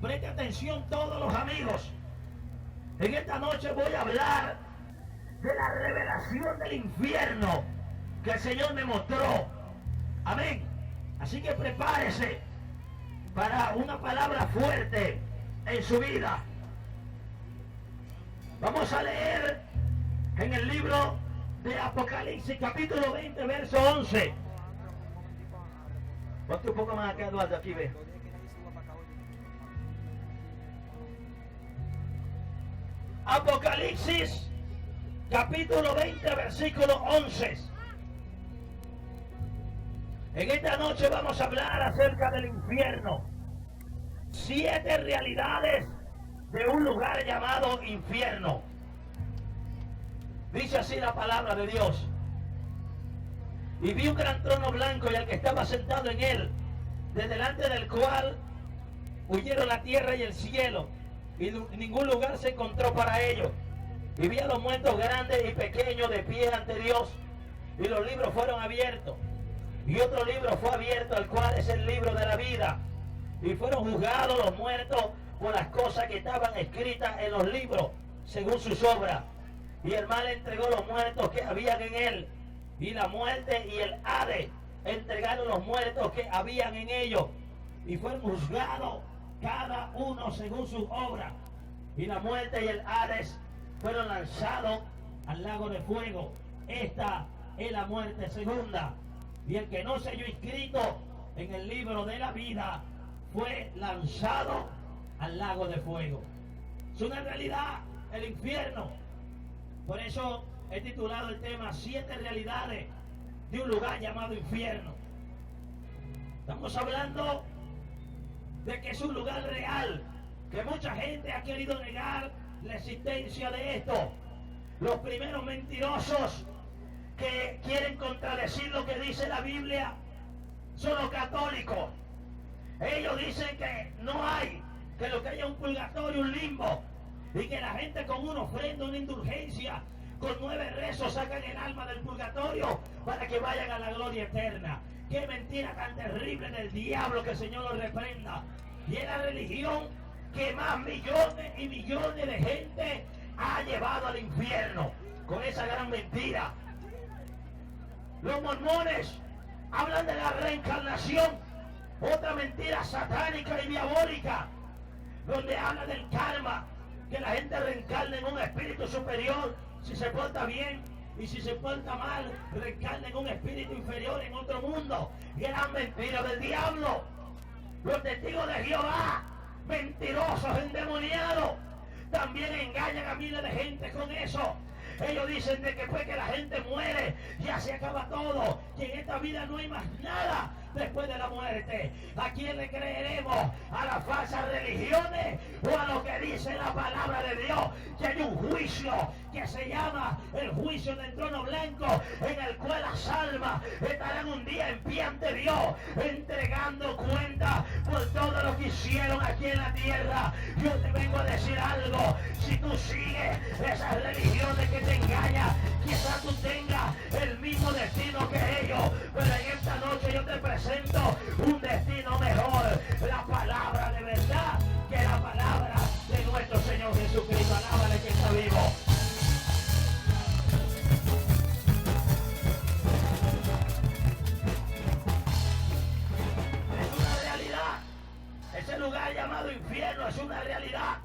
Preste atención todos los amigos. En esta noche voy a hablar de la revelación del infierno que el Señor me mostró. Amén. Así que prepárese para una palabra fuerte en su vida. Vamos a leer en el libro de Apocalipsis capítulo 20 verso 11. Ponte un poco más acá, Eduardo, aquí ve. Apocalipsis capítulo 20 versículo 11. En esta noche vamos a hablar acerca del infierno. 7 realidades de un lugar llamado infierno. Dice así la palabra de Dios. Y vi un gran trono blanco y al que estaba sentado en él, de delante del cual huyeron la tierra y el cielo, y ningún lugar se encontró para ellos. Y vi a los muertos grandes y pequeños de pie ante Dios, y los libros fueron abiertos. Y otro libro fue abierto, el cual es el libro de la vida. Y fueron juzgados los muertos por las cosas que estaban escritas en los libros, según sus obras. Y el mal entregó los muertos que habían en él. Y la muerte y el Hades entregaron los muertos que habían en ellos. Y fueron juzgados cada uno según sus obras. Y la muerte y el Hades fueron lanzados al lago de fuego. Esta es la muerte segunda. Y el que no se halló inscrito en el libro de la vida fue lanzado al lago de fuego. Es una realidad, el infierno. Por eso he titulado el tema 7 realidades de un lugar llamado infierno. Estamos hablando de que es un lugar real, que mucha gente ha querido negar la existencia de esto. Los primeros mentirosos que quieren contradecir lo que dice la Biblia son los católicos. Ellos dicen que no hay, que lo que hay es un purgatorio, un limbo, y que la gente con una ofrenda, una indulgencia, con 9 rezos sacan el alma del purgatorio para que vayan a la gloria eterna. Qué mentira tan terrible del diablo, que el Señor lo reprenda. Y es la religión que más millones y millones de gente ha llevado al infierno con esa gran mentira. Los mormones hablan de la reencarnación, otra mentira satánica y diabólica, donde habla del karma, que la gente reencarna en un espíritu superior si se porta bien, y si se porta mal, reencarna en un espíritu inferior en otro mundo. Gran mentira del diablo. Los testigos de Jehová, mentirosos, endemoniados, también engañan a miles de gente con eso. Ellos dicen de que después que la gente muere ya se acaba todo, que en esta vida no hay más nada después de la muerte. ¿A quién le creeremos? ¿A las falsas religiones o a lo que dice la palabra de Dios? Que hay un juicio que se llama el juicio del trono blanco, en el cual las almas estarán un día en pie ante Dios, entregando cuenta por todo lo que hicieron aquí en la tierra. Yo te vengo a decir algo: si tú sigues esas religiones que te engañan, quizás tú tengas el mismo destino que ellos, pero en esta noche yo te presento un destino mejor, la palabra de verdad, que la palabra de nuestro Señor Jesucristo. Alábale que está vivo. Es una realidad. Ese lugar llamado infierno es una realidad,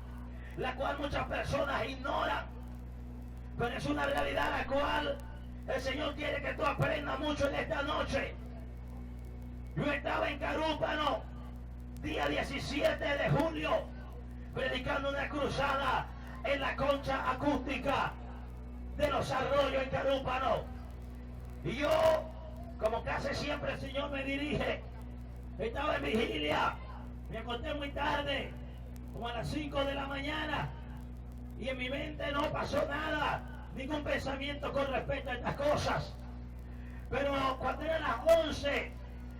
la cual muchas personas ignoran, pero es una realidad la cual el Señor quiere que tú aprendas mucho en esta noche. Yo estaba en Carúpano, día 17 de julio, predicando una cruzada en la concha acústica de los Arroyos en Carúpano. Y yo, como casi siempre el Señor me dirige, estaba en vigilia, me acosté muy tarde, como a las 5 de la mañana, y en mi mente no pasó nada, ningún pensamiento con respecto a estas cosas. Pero cuando eran las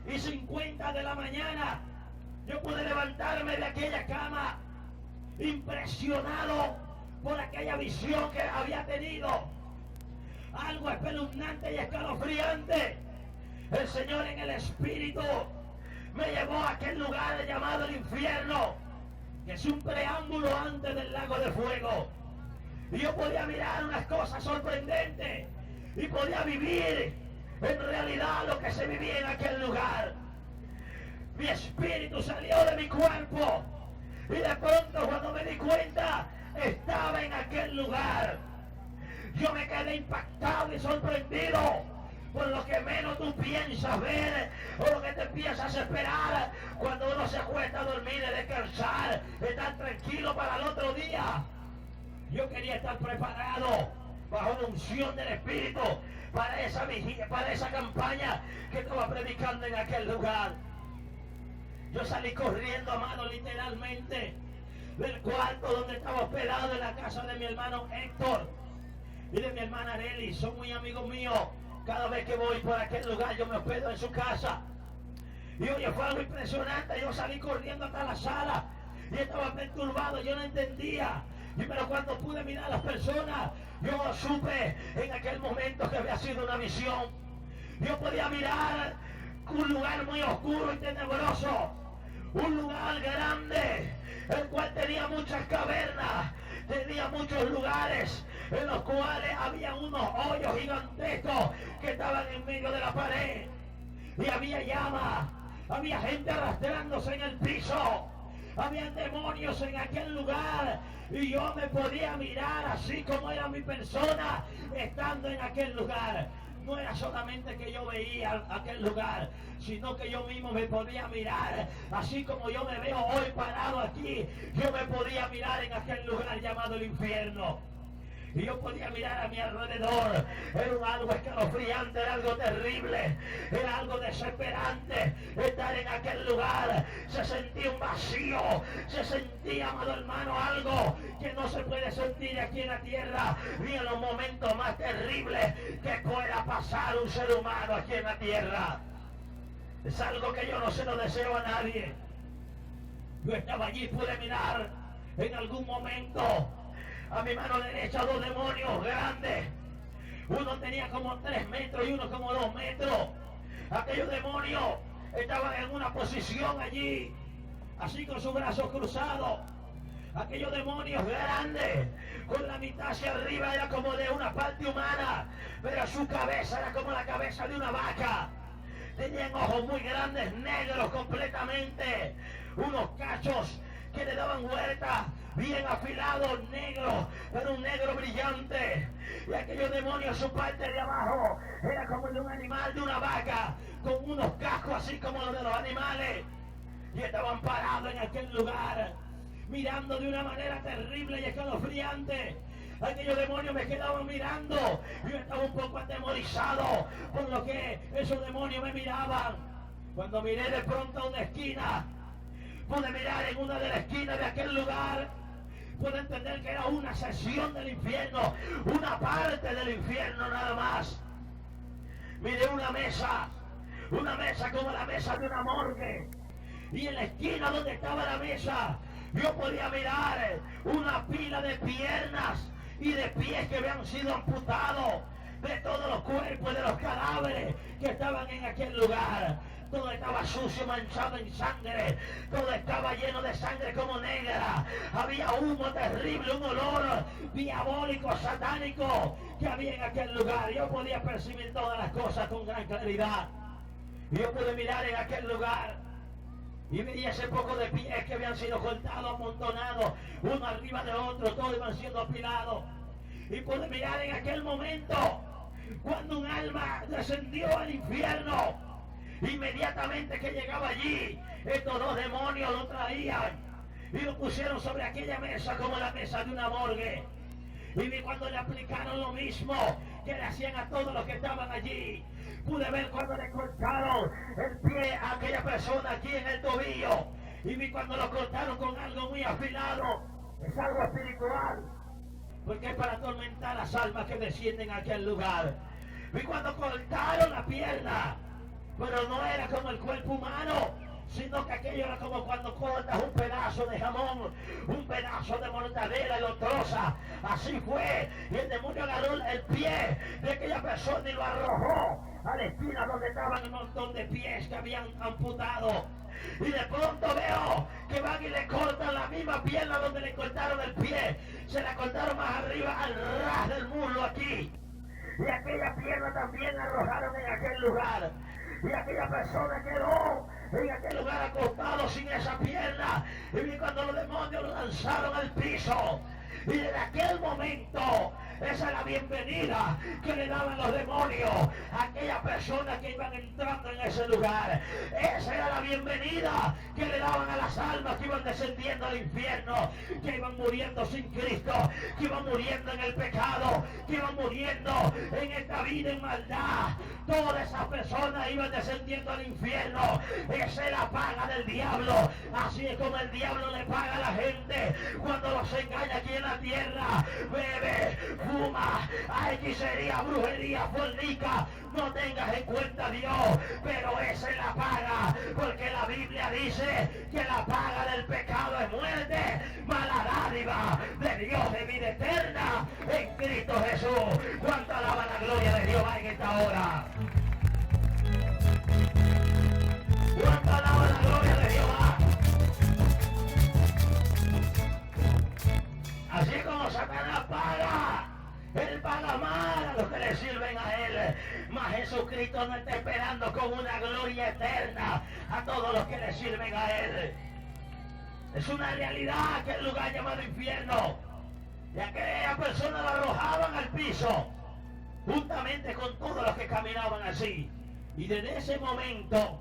11:50 de la mañana, yo pude levantarme de aquella cama impresionado por aquella visión que había tenido. Algo espeluznante y escalofriante. El Señor en el Espíritu me llevó a aquel lugar llamado el infierno, que es un preámbulo antes del lago de fuego. Y yo podía mirar unas cosas sorprendentes y podía vivir en realidad lo que se vivía en aquel lugar. Mi espíritu salió de mi cuerpo y de pronto cuando me di cuenta estaba en aquel lugar. Yo me quedé impactado y sorprendido por lo que menos tú piensas ver o lo que te empiezas a esperar cuando uno se acuesta a dormir y descansar, estar tranquilo para el otro día. Yo quería estar preparado bajo la unción del Espíritu para esa vigilia, para esa campaña que estaba predicando en aquel lugar. Yo salí corriendo, amado, literalmente del cuarto donde estaba hospedado en la casa de mi hermano Héctor y de mi hermana Arely. Son muy amigos míos. Cada vez que voy por aquel lugar yo me hospedo en su casa. Y oye, fue algo impresionante. Yo salí corriendo hasta la sala y estaba perturbado, yo no entendía. Pero cuando pude mirar a las personas, yo supe en aquel momento que había sido una visión. Yo podía mirar un lugar muy oscuro y tenebroso, un lugar grande, el cual tenía muchas cavernas, tenía muchos lugares en los cuales había unos hoyos gigantescos que estaban en medio de la pared. Y había llamas, había gente arrastrándose en el piso, había demonios en aquel lugar. Y yo me podía mirar así como era mi persona estando en aquel lugar. No era solamente que yo veía aquel lugar, sino que yo mismo me podía mirar, así como yo me veo hoy parado aquí, yo me podía mirar en aquel lugar llamado el infierno. Y yo podía mirar a mi alrededor. Era algo escalofriante, era algo terrible, era algo desesperante estar en aquel lugar. Se sentía un vacío, se sentía, amado hermano, algo que no se puede sentir aquí en la tierra, ni en los momentos más terribles que pueda pasar un ser humano aquí en la tierra. Es algo que yo no se lo deseo a nadie. Yo estaba allí, pude mirar en algún momento a mi mano derecha dos demonios grandes. Uno tenía como 3 metros y uno como 2 metros. Aquellos demonios estaban en una posición allí, así con sus brazos cruzados. Aquellos demonios grandes, con la mitad hacia arriba era como de una parte humana, pero su cabeza era como la cabeza de una vaca. Tenían ojos muy grandes, negros completamente, unos cachos que le daban vuelta, bien afilados, negros, pero un negro brillante. Y aquellos demonios, su parte de abajo era como de un animal, de una vaca, con unos cascos así como los de los animales. Y estaban parados en aquel lugar, mirando de una manera terrible y escalofriante. Aquellos demonios me quedaban mirando. Yo estaba un poco atemorizado por lo que esos demonios me miraban. Cuando miré de pronto a una esquina, pude mirar en una de las esquinas de aquel lugar, pude entender que era una sección del infierno, una parte del infierno nada más. Miré una mesa como la mesa de una morgue, y en la esquina donde estaba la mesa, yo podía mirar una pila de piernas y de pies que habían sido amputados de todos los cuerpos, de los cadáveres que estaban en aquel lugar. Todo estaba sucio, manchado en sangre, todo estaba lleno de sangre como negra. Había humo terrible, un olor diabólico, satánico que había en aquel lugar. Yo podía percibir todas las cosas con gran claridad. Y yo pude mirar en aquel lugar y veía ese poco de pies que habían sido cortados, amontonados, uno arriba de otro, todos iban siendo apilados. Y pude mirar en aquel momento cuando un alma descendió al infierno. Inmediatamente que llegaba allí, estos dos demonios lo traían y lo pusieron sobre aquella mesa como la mesa de una morgue. Y vi cuando le aplicaron lo mismo que le hacían a todos los que estaban allí. Pude ver cuando le cortaron el pie a aquella persona aquí en el tobillo. Y vi cuando lo cortaron con algo muy afilado. Es algo espiritual, porque es para atormentar las almas que descienden a aquel lugar. Vi cuando cortaron la pierna, pero no era como el cuerpo humano, sino que aquello era como cuando cortas un pedazo de jamón, un pedazo de mortadela y lo trozas. Así fue, y el demonio agarró el pie de aquella persona y lo arrojó a la esquina donde estaban un montón de pies que habían amputado. Y de pronto veo que van y le cortan la misma misma pierna donde le cortaron el pie, se la cortaron más arriba al ras del muslo aquí. Y aquella pierna también la arrojaron en aquel lugar. Y aquella persona quedó en aquel lugar acostado sin esa pierna. Y cuando los demonios lo lanzaron al piso. Y desde aquel momento, esa es la bienvenida que le daban los demonios a aquellas personas que iban entrando en ese lugar. Esa era la bienvenida que le daban a las almas que iban descendiendo al infierno, que iban muriendo sin Cristo, que iban muriendo en el pecado, que iban muriendo en esta vida en maldad. Todas esas personas iban descendiendo al infierno. Esa es la paga del diablo. Así es como el diablo le paga a la gente cuando los engaña aquí en la tierra. Bebe, fuma, hechicería, brujería, fornica. No tengas en cuenta a Dios, pero esa es la paga, porque la Biblia dice que la paga del pecado es muerte, mas la dádiva de Dios es vida eterna en Cristo Jesús. ¿Cuánto alaba la gloria de Dios en esta hora? ¿Cuánto alaba la gloria de Jehová? Así como Satanás paga, él paga mal a los que le sirven a él. Mas Jesucristo no está esperando con una gloria eterna a todos los que le sirven a él. Es una realidad que el lugar llamado infierno. Y aquella persona la arrojaban al piso, juntamente con todos los que caminaban así. Y desde ese momento,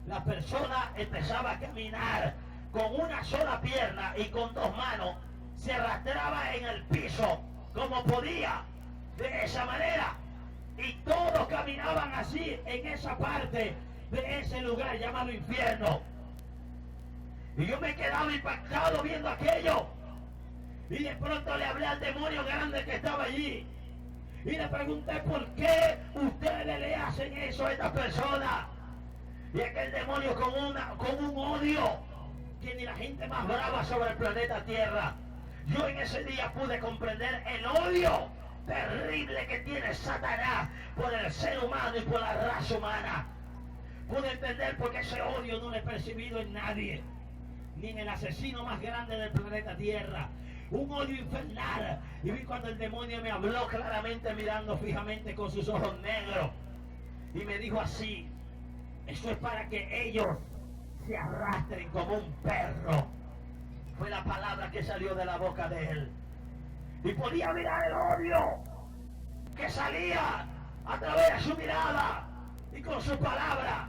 la persona empezaba a caminar con una sola pierna y con dos manos. Se arrastraba en el piso como podía, de esa manera. Y todos caminaban así en esa parte de ese lugar llamado infierno. Y yo me quedaba impactado viendo aquello. Y de pronto le hablé al demonio grande que estaba allí. Y le pregunté por qué ustedes le hacen eso a estas personas. Y aquel demonio con un odio que ni la gente más brava sobre el planeta Tierra. Yo en ese día pude comprender el odio terrible que tiene Satanás por el ser humano y por la raza humana. Pude entender por qué ese odio no lo he percibido en nadie, ni en el asesino más grande del planeta Tierra. Un odio infernal. Y vi cuando el demonio me habló claramente, mirando fijamente con sus ojos negros, y me dijo así: eso es para que ellos se arrastren como un perro. Fue la palabra que salió de la boca de él. Y podía mirar el odio que salía a través de su mirada y con sus palabras.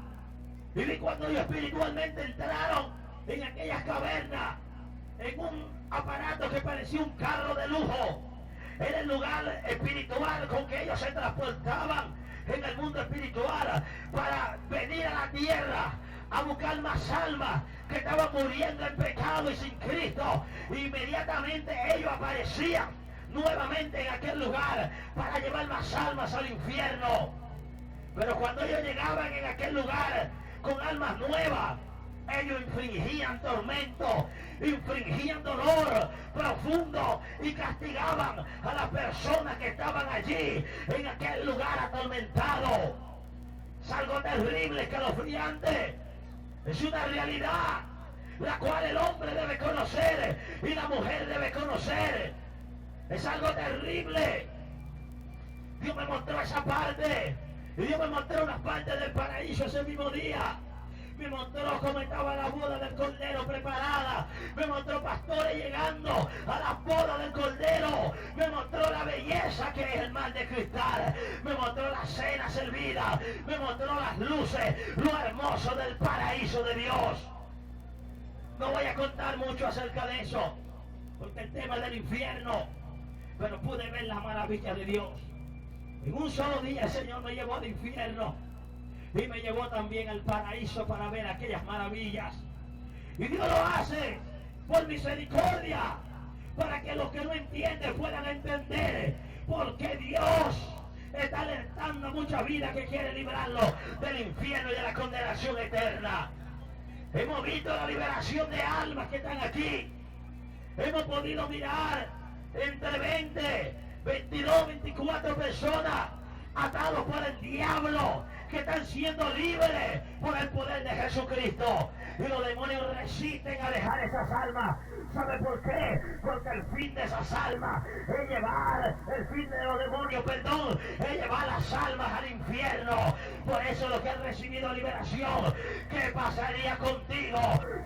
Y vi cuando ellos espiritualmente entraron en aquellas cavernas, en un aparato que parecía un carro de lujo. Era el lugar espiritual con que ellos se transportaban en el mundo espiritual para venir a la tierra a buscar más almas que estaban muriendo en pecado y sin Cristo. Inmediatamente ellos aparecían nuevamente en aquel lugar para llevar más almas al infierno. Pero cuando ellos llegaban en aquel lugar con almas nuevas, ellos infringían tormento, infringían dolor profundo y castigaban a las personas que estaban allí en aquel lugar atormentado. Es algo terrible, escalofriante. Es una realidad la cual el hombre debe conocer y la mujer debe conocer. Es algo terrible. Dios me mostró esa parte. Y Dios me mostró una parte del paraíso ese mismo día. Me mostró cómo estaba la boda del Cordero preparada. Me mostró pastores llegando a la boda del Cordero. Me mostró la belleza que es el mar de cristal. Me mostró la cena servida. Me mostró las luces, lo hermoso del paraíso de Dios. No voy a contar mucho acerca de eso, porque el tema del infierno, pero pude ver las maravillas de Dios. En un solo día el Señor me llevó al infierno y me llevó también al paraíso para ver aquellas maravillas. Y Dios lo hace por misericordia, para que los que no entienden puedan entender, porque Dios está alertando a mucha vida que quiere librarlo del infierno y de la condenación eterna. Hemos visto la liberación de almas que están aquí. Hemos podido mirar entre 20, 22, 24 personas atados por el diablo, que están siendo libres por el poder de Jesucristo. Y los demonios resisten a dejar esas almas. ¿Sabe por qué? Porque el fin de esas almas es llevar, el fin de los demonios, perdón, es llevar las almas al infierno. Por eso los que han recibido liberación, ¿qué pasaría contigo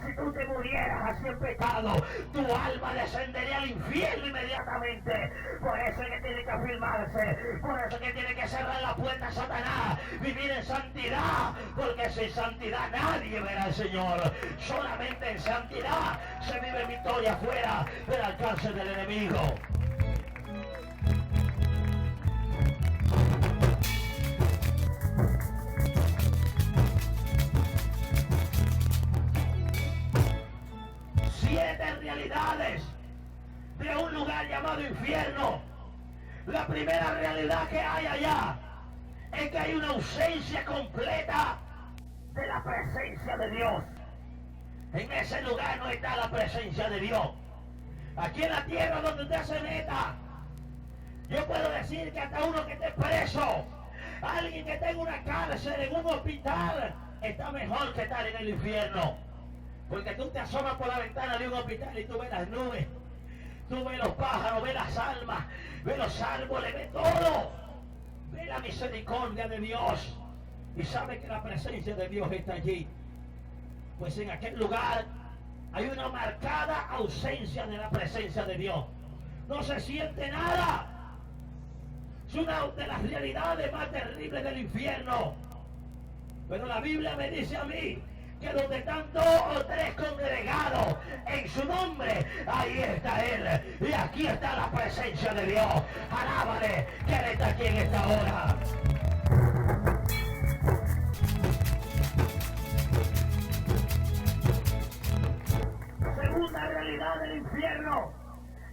si tú te murieras así en pecado? Tu alma descendería al infierno inmediatamente. Por eso es que tiene que afirmarse, por eso es que tiene que cerrar la puerta a Satanás, vivir en santidad, porque sin santidad nadie verá al Señor. Solamente en santidad se vive victoria fuera del alcance del enemigo. Siete realidades de un lugar llamado infierno. La primera realidad que hay allá es que hay una ausencia completa de la presencia de Dios. En ese lugar no está la presencia de Dios. Aquí en la tierra donde usted se meta, yo puedo decir que hasta uno que esté preso, alguien que esté en una cárcel, en un hospital, está mejor que estar en el infierno. Porque tú te asomas por la ventana de un hospital y tú ves las nubes, tú ves los pájaros, ves las almas, ves los árboles, ves todo. Ves la misericordia de Dios y sabes que la presencia de Dios está allí. Pues en aquel lugar hay una marcada ausencia de la presencia de Dios. No se siente nada. Es una de las realidades más terribles del infierno. Pero la Biblia me dice a mí que donde están 2 o 3 congregados en su nombre, ahí está Él. Y aquí está la presencia de Dios. Alábale, que Él está aquí en esta hora. Segunda realidad del infierno,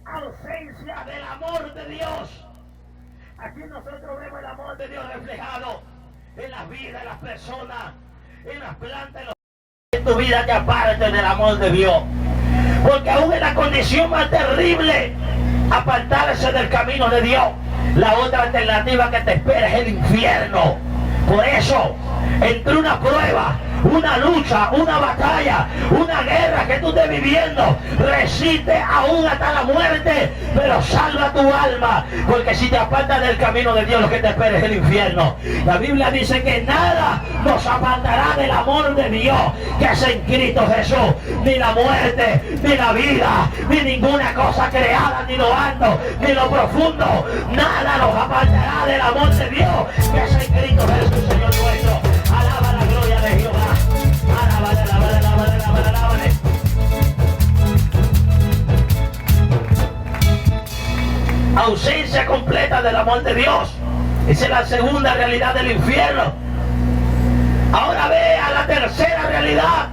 ausencia del amor de Dios. Aquí nosotros vemos el amor de Dios reflejado en las vidas de las personas, en las plantas, en los... En tu vida te apartes del amor de Dios. Porque aún en la condición más terrible, apartarse del camino de Dios, la otra alternativa que te espera es el infierno. Por eso, entre una prueba, una lucha, una batalla, una guerra que tú estés viviendo, resiste aún hasta la muerte, pero salva tu alma, porque si te apartas del camino de Dios, lo que te espera es el infierno. La Biblia dice que nada nos apartará del amor de Dios que es en Cristo Jesús, ni la muerte, ni la vida, ni ninguna cosa creada, ni lo alto, ni lo profundo, nada nos apartará del amor de Dios que es en Cristo Jesús, Señor nuestro. Alaba la gloria de Jehová. Alábale, alábale, alábale, alábale, alábale. Ausencia completa del amor de Dios. Esa es la segunda realidad del infierno. Ahora vea la tercera realidad.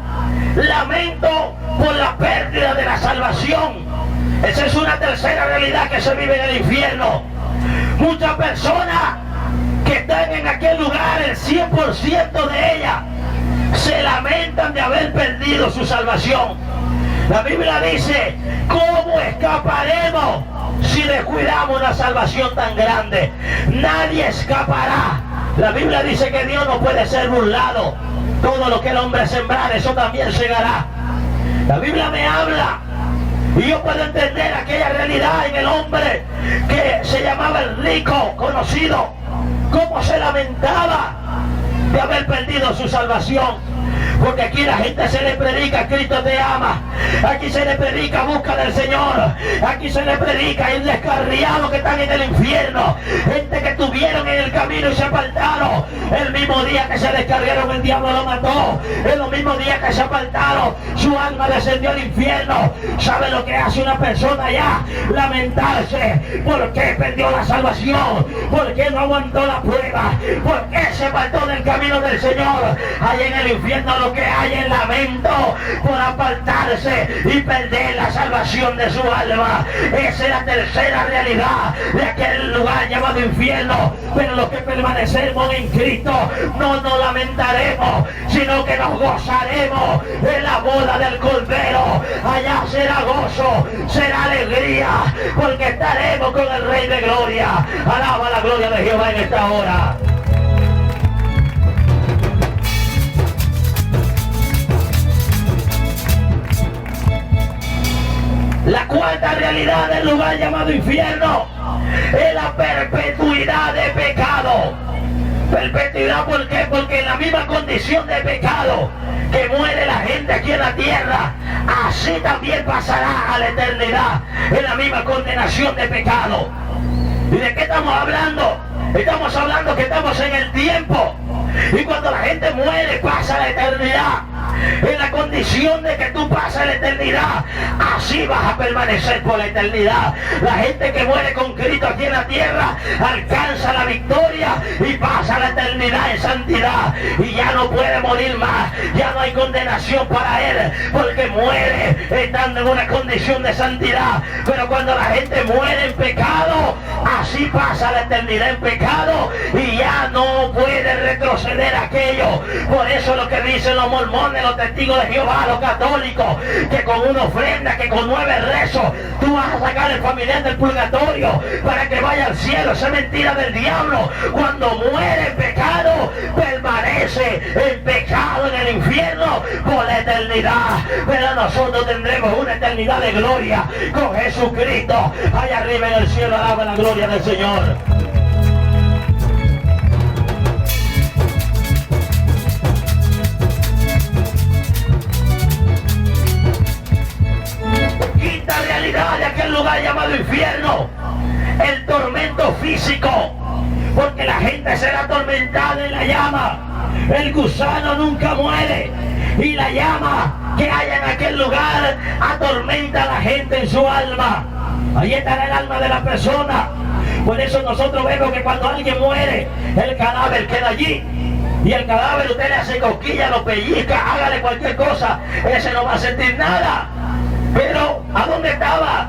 Lamento por la pérdida de la salvación. Esa es una tercera realidad que se vive en el infierno. Muchas personas que están en aquel lugar, el 100% de ellas, se lamentan de haber perdido su salvación. La Biblia dice, ¿cómo escaparemos si descuidamos una salvación tan grande? Nadie escapará. La Biblia dice que Dios no puede ser burlado. Todo lo que el hombre sembrar, eso también segará. La Biblia me habla y yo puedo entender aquella realidad en el hombre que se llamaba el rico conocido, cómo se lamentaba de haber perdido su salvación. Porque aquí la gente se le predica, Cristo te ama. Aquí se le predica, busca del Señor. Aquí se le predica el descarriado que están en el infierno. Gente que tuvieron en el camino y se apartaron. El mismo día que se descargaron, el diablo lo mató. El mismo día que se apartaron, su alma descendió al infierno. ¿Sabe lo que hace una persona allá? Lamentarse. ¿Por qué perdió la salvación? ¿Por qué no aguantó la prueba? ¿Por qué se apartó del camino del Señor? Allá en el infierno lo que hay es lamento por apartarse y perder la salvación de su alma. Esa es la tercera realidad de aquel lugar llamado infierno. Pero los que permanecemos en Cristo no nos lamentaremos, sino que nos gozaremos en la boda del Cordero. Allá será gozo, será alegría, porque estaremos con el Rey de Gloria. Alaba la gloria de Jehová en esta hora. La cuarta realidad del lugar llamado infierno es la perpetuidad de pecado. Perpetuidad, ¿por qué? Porque en la misma condición de pecado que muere la gente aquí en la tierra, así también pasará a la eternidad en la misma condenación de pecado. ¿Y de qué estamos hablando? Estamos hablando que estamos en el tiempo, y cuando la gente muere pasa a la eternidad. En la condición de que tú pasas la eternidad, así vas a permanecer por la eternidad. La gente que muere con Cristo aquí en la tierra alcanza la victoria y pasa la eternidad en santidad, y ya no puede morir más, ya no hay condenación para él, porque muere estando en una condición de santidad. Pero cuando la gente muere en pecado, así pasa la eternidad en pecado, y ya no puede retroceder aquello. Por eso lo que dicen los mormones, los testigos de Jehová, los católicos, que con una ofrenda, que con 9 rezos, tú vas a sacar el familiar del purgatorio para que vaya al cielo. Esa es mentira del diablo. Cuando muere en pecado, permanece en pecado en el infierno por la eternidad. Pero nosotros tendremos una eternidad de gloria con Jesucristo allá arriba en el cielo. Alaba la gloria del Señor. De aquel lugar llamado infierno, el tormento físico, porque la gente será atormentada en la llama. El gusano nunca muere, y la llama que hay en aquel lugar atormenta a la gente en su alma. Ahí estará el alma de la persona. Por eso nosotros vemos que cuando alguien muere, el cadáver queda allí, y el cadáver usted le hace cosquillas, lo pellizca, hágale cualquier cosa, ese no va a sentir nada. Pero ¿a dónde estaba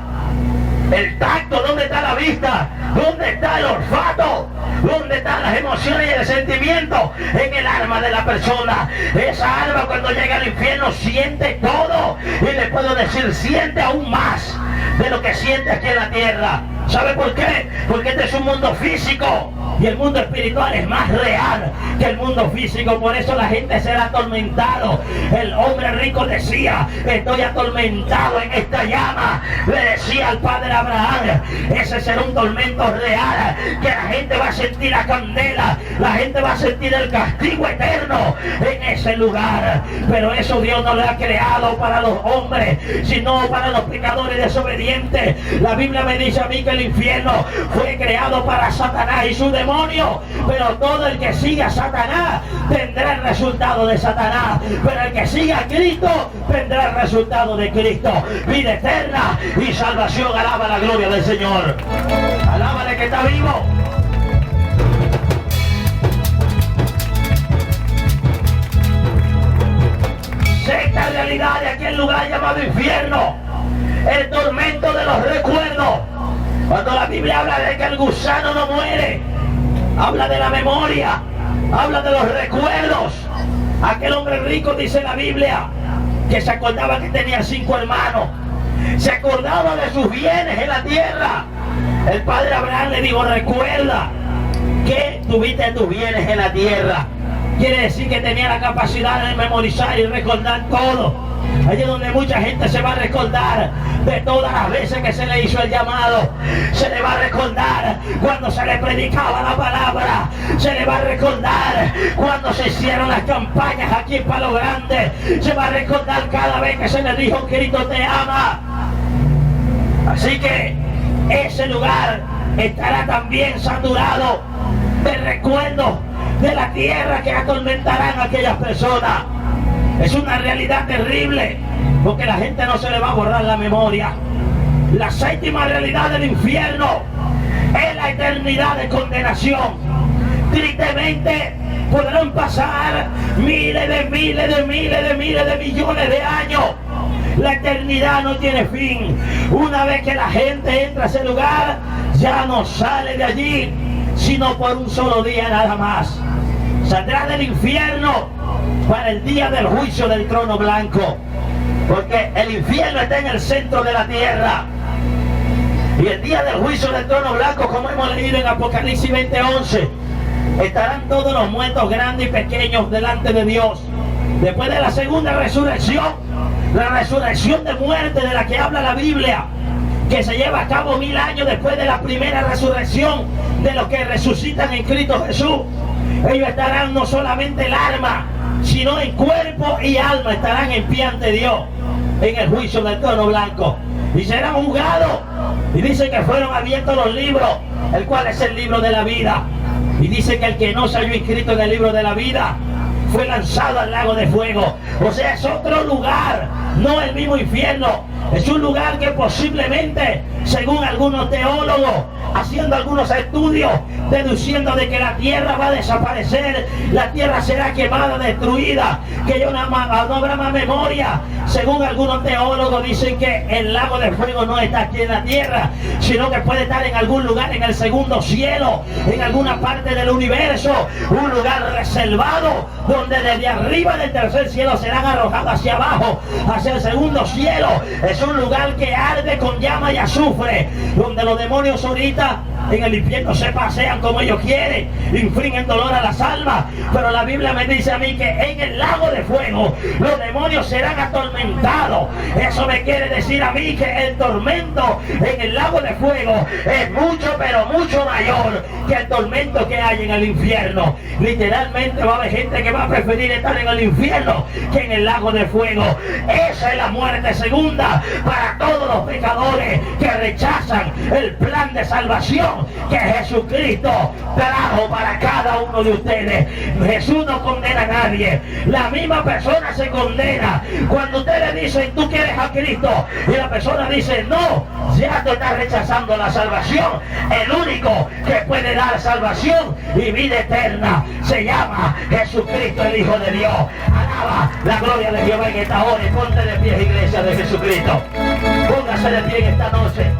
el tacto? ¿Dónde está la vista? ¿Dónde está el olfato? ¿Dónde están las emociones y el sentimiento? En el alma de la persona. Esa alma cuando llega al infierno siente todo, y le puedo decir, siente aún más de lo que siente aquí en la tierra. ¿Sabe por qué? Porque este es un mundo físico, y el mundo espiritual es más real que el mundo físico. Por eso la gente será atormentado. El hombre rico decía, estoy atormentado en esta llama. Le decía al padre Abraham, ese será un tormento real, que la gente va a sentir la candela, la gente va a sentir el castigo eterno en ese lugar. Pero eso Dios no lo ha creado para los hombres, sino para los pecadores desobedientes. La Biblia me dice a mí que el infierno fue creado para Satanás y su demonio, pero todo el que siga a Satanás tendrá el resultado de Satanás, pero el que siga a Cristo tendrá el resultado de Cristo, vida eterna y salvación. Alaba la gloria del Señor, alábale que está vivo. Sexta realidad de aquel lugar llamado infierno, el tormento de los recuerdos. Cuando la Biblia habla de que el gusano no muere, habla de la memoria, habla de los recuerdos. Aquel hombre rico, dice la Biblia, que se acordaba que tenía 5 hermanos, se acordaba de sus bienes en la tierra. El padre Abraham le dijo, recuerda que tuviste tus bienes en la tierra. Quiere decir que tenía la capacidad de memorizar y recordar todo. Allí donde mucha gente se va a recordar de todas las veces que se le hizo el llamado. Se le va a recordar cuando se le predicaba la palabra. Se le va a recordar cuando se hicieron las campañas aquí en Palo Grande. Se va a recordar cada vez que se le dijo, Cristo te ama. Así que ese lugar estará también saturado de recuerdos de la tierra que atormentarán a aquellas personas. Es una realidad terrible, porque la gente no se le va a borrar la memoria. La séptima realidad del infierno es la eternidad de condenación. Tristemente podrán pasar miles de millones de años. La eternidad no tiene fin. Una vez que la gente entra a ese lugar, ya no sale de allí, sino por un solo día nada más. Saldrá del infierno para el día del juicio del trono blanco, porque el infierno está en el centro de la tierra, y el día del juicio del trono blanco, como hemos leído en Apocalipsis 20:11, estarán todos los muertos grandes y pequeños delante de Dios. Después de la segunda resurrección, La resurrección de muerte de la que habla la Biblia, que se lleva a cabo 1000 años después de la primera resurrección de los que resucitan en Cristo Jesús. Ellos estarán no solamente el alma, sino en cuerpo y alma estarán en pie ante Dios en el juicio del trono blanco y serán juzgados. Y dice que fueron abiertos los libros, el cual es el libro de la vida. Y dice que el que no se halló inscrito en el libro de la vida fue lanzado al lago de fuego. O sea, es otro lugar, no el mismo infierno. Es un lugar que posiblemente, según algunos teólogos, haciendo algunos estudios, deduciendo de que la tierra va a desaparecer, la tierra será quemada, destruida, que ya no habrá más memoria. Según algunos teólogos dicen que el lago de fuego no está aquí en la tierra, sino que puede estar en algún lugar en el segundo cielo, en alguna parte del universo, un lugar reservado, donde desde arriba del tercer cielo serán arrojados hacia abajo, hacia el segundo cielo. Es un lugar que arde con llama y azufre, donde los demonios ahorita en el infierno se pasean como ellos quieren, infringen dolor a las almas. Pero la Biblia me dice a mí que en el lago de fuego los demonios serán atormentados. Eso me quiere decir a mí que el tormento en el lago de fuego es mucho, pero mucho mayor que el tormento que hay en el infierno. Literalmente va a haber gente que va a preferir estar en el infierno que en el lago de fuego. Esa es la muerte segunda para todos los pecadores que rechazan el plan de salvación que Jesucristo trajo para cada uno de ustedes. Jesús no condena a nadie, la misma persona se condena. Cuando ustedes dicen tú quieres a Cristo y la persona dice no, ya te estás rechazando la salvación. El único que puede dar salvación y vida eterna se llama Jesucristo, el Hijo de Dios. Alaba la gloria de Jehová en esta hora y ponte de pie, iglesia de Jesucristo. Póngase de pie en esta noche.